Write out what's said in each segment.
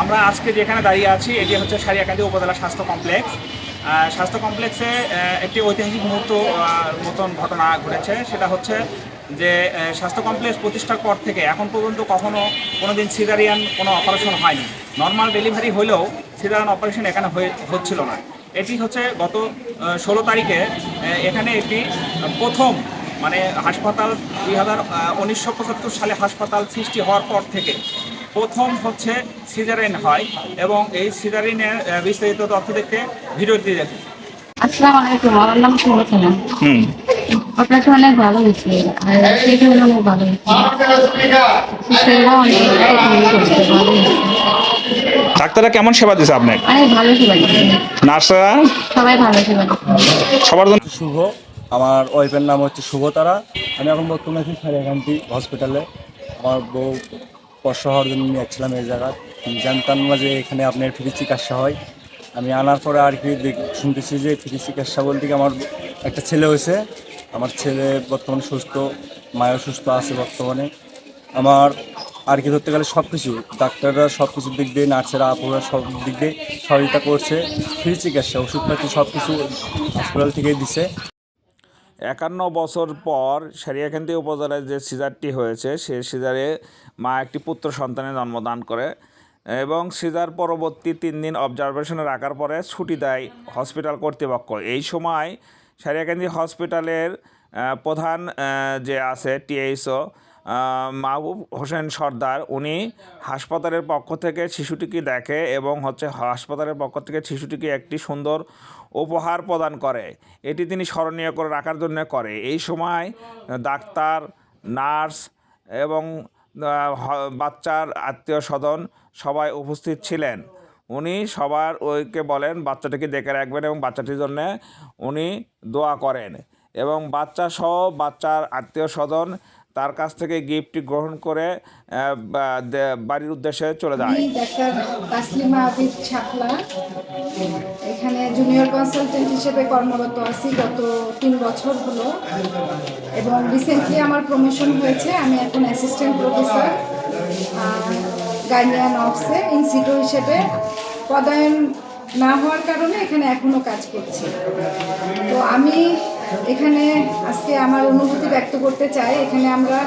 আমরা আজকে যেখানে দাঁড়িয়ে আছি এটি হচ্ছে সারিয়াকান্দি উপজেলা স্বাস্থ্য কমপ্লেক্স। স্বাস্থ্য কমপ্লেক্সে একটি ঐতিহাসিক মুহূর্ত মতন ঘটনা ঘটেছে। সেটা হচ্ছে যে স্বাস্থ্য কমপ্লেক্স প্রতিষ্ঠার পর থেকে এখন পর্যন্ত কোনো দিন সিজারিয়ান কোনো অপারেশন হয়নি। নর্মাল ডেলিভারি হলেও সিজারিয়ান অপারেশন এখানে হচ্ছিল না। এটি হচ্ছে গত 16 তারিখে এখানে একটি প্রথম মানে হাসপাতাল 1975 সালে হাসপাতাল সৃষ্টি হওয়ার পর থেকে প্রথম হচ্ছে সিজারিন হয় এবং এই সিজারিনের বিস্তারিত তথ্য দেখতে ভিডিওটি দেখুন। আসসালামু আলাইকুম, আমার নাম সুলতানা। অপারেশন অনেক ভালো হয়েছে আর ট্রিটমেন্ট অনেক ভালো হয়েছে। সিস্টাররা অনেক করছে, ভালো হয়েছে। ডাক্তাররা কেমন সেবা দিচ্ছে আপনার? অনেক ভালো সেবা দিচ্ছে, নার্সরা সবাই ভালো সেবা দিচ্ছে। সবার জন্য শুভ। আমার ওয়াইফের নাম হচ্ছে শুভতারা। আমি এখন বর্তমানে আছি সারিয়াকান্দি হসপিটালে। আমার বউ প্রসব হওয়ার জন্য নিয়ে যাচ্ছিলাম এই জায়গায়। জানতাম না যে এখানে আপনার ফ্রি চিকিৎসা হয়। আমি আনার পরে আর কি শুনতেছি যে ফ্রি চিকিৎসা বলতে কি আমার একটা ছেলে হয়েছে। আমার ছেলে বর্তমানে সুস্থ, মায়ের সুস্থ আছে বর্তমানে। আমার আর কি ধরতে গেলে সব কিছু ডাক্তাররা সব কিছুর দিক দিয়ে, নার্সেরা আপুরা সব দিক দিয়ে সহযোগিতা করছে। ফ্রি চিকিৎসা, ওষুধপাতি সব কিছু হসপিটাল থেকেই দিছে। 51 বছর পর সারিয়াকান্দি উপজেলায় যে সিজারটি হয়েছে সে সিজারে মা একটি পুত্র সন্তানের জন্মদান করে এবং সিজার পরবর্তী 3 দিন অবজারভেশনে রাখার পরে ছুটি দেয় হসপিটাল কর্তৃপক্ষ। এই সময় সারিয়াকান্দি হসপিটালের প্রধান যে আছে টিএইচও মাহবুব হোসেন সর্দার, উনি হাসপাতালের পক্ষ থেকে শিশুটিকে দেখে এবং হাসপাতালের পক্ষ থেকে শিশুটিকে একটি সুন্দর উপহার প্রদান করে। এটি তিনি স্মরণীয় করে রাখার জন্য করে। এই সময় ডাক্তার, নার্স এবং বাচ্চার আত্মীয় স্বজন সবাই উপস্থিত ছিলেন। উনি সবার ওইকে বলেন বাচ্চাটিকে দেখে রাখবেন এবং বাচ্চাটির জন্য উনি দোয়া করেন এবং বাচ্চা সহ বাচ্চার আত্মীয় স্বজন তার কাছ থেকে গিফটটি গ্রহণ করে বাড়ির উদ্দেশ্যে চলে যায়। ডাক্তার তাসলিমা আবিদ শাপলা, এখানে জুনিয়র কনসালটেন্ট হিসেবে কর্মরত আছি গত 3 বছর হলো এবং রিসেন্টলি আমার প্রমোশন হয়েছে। আমি এখন অ্যাসিস্ট্যান্ট প্রফেসর গাইনিয়ান অফসে ইনসিটো হিসেবে পদায়ন না হওয়ার কারণে এখানে এখনও কাজ করছি। তো আমি এখানে আজকে আমার অনুভূতি ব্যক্ত করতে চাই। এখানে আমরা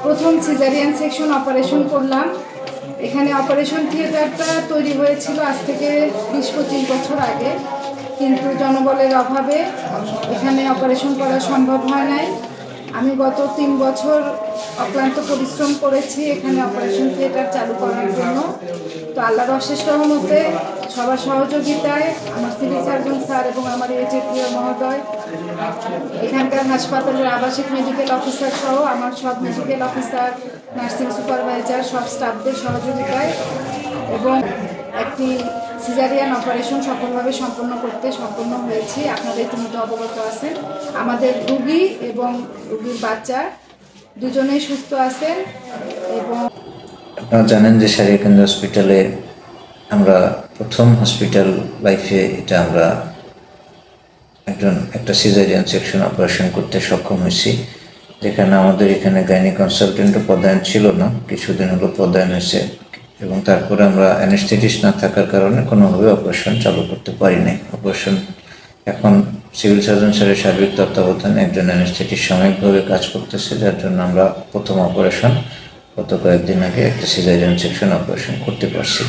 প্রথম সিজারিয়ান সেকশন অপারেশন করলাম। এখানে অপারেশন থিয়েটারটা তৈরি হয়েছিল আজ থেকে 20-25 বছর আগে, কিন্তু জনবলের অভাবে এখানে অপারেশন করা সম্ভব হয় নাই। আমি গত 3 বছর অক্লান্ত পরিশ্রম করেছি এখানে অপারেশন থিয়েটার চালু করার জন্য। তো আল্লাহর অশেষ রহমতে সবার সহযোগিতায় আমার সিভিল সার্জন স্যার এবং আমার এইচএপিও মহোদয়, এখানকার হাসপাতালের আবাসিক মেডিকেল অফিসার সহ আমার সব মেডিকেল অফিসার, নার্সিং সুপারভাইজার, সব স্টাফদের সহযোগিতায় এবং একটি সিজারিয়ান অপারেশন সফলভাবে সম্পন্ন হয়েছি। আপনাদের ইতিমধ্যে অবগত আছেন। আমাদের রুগী এবং রুগীর বাচ্চা দুজনেই সুস্থ আছেন। এবং আপনারা জানেন যে সারিয়াকান্দি হসপিটালে আমরা প্রথম হসপিটাল লাইফে এটা আমরা একটা সিজারিয়ান সেকশন অপারেশন করতে সক্ষম হয়েছি, যেখানে আমাদের এখানে গাইনি কনসালটেন্টও পদায়ন ছিল না, কিছুদিন হলো পদায়ন হয়েছে এবং তারপরে আমরা অ্যানেস্থেটিস্ট না থাকার কারণে কোনোভাবে অপারেশন চালু করতে পারি নাই। অপারেশন এখন সিভিল সার্জন স্যারের সার্বিক তত্ত্বাবধানে একজন অ্যানেস্থেটিস্ট সাময়িকভাবে কাজ করতেছে, যার জন্য আমরা প্রথম অপারেশন গত কয়েকদিন আগে একটা সিজারিয়ান সেকশন অপারেশন করতে পারছি।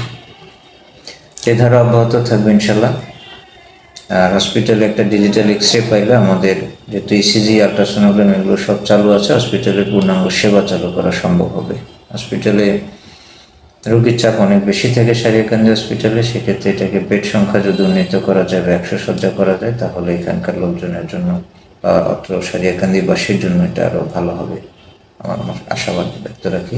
এ ধারা অব্যাহত থাকবে ইনশাল্লাহ। আর হসপিটালে একটা ডিজিটাল এক্সরে পাইলে আমাদের যেহেতু ইসিজি, আল্ট্রাসোনোগ্রাম এগুলো সব চালু আছে, হসপিটালের পূর্ণাঙ্গ সেবা চালু করা সম্ভব হবে। হসপিটালে রোগীর চাপ অনেক বেশি থাকে সারিয়াকান্দি হসপিটালে, সেক্ষেত্রে এটাকে বেড সংখ্যা যদি উন্নীত করা যায়, 100 শয্যা করা যায়, তাহলে এখানকার লোকজনের জন্য বা অত্র সারিয়াকান্দিবাসীর জন্য এটা আরও ভালো হবে আমার আশাবাদ ব্যক্ত রাখি।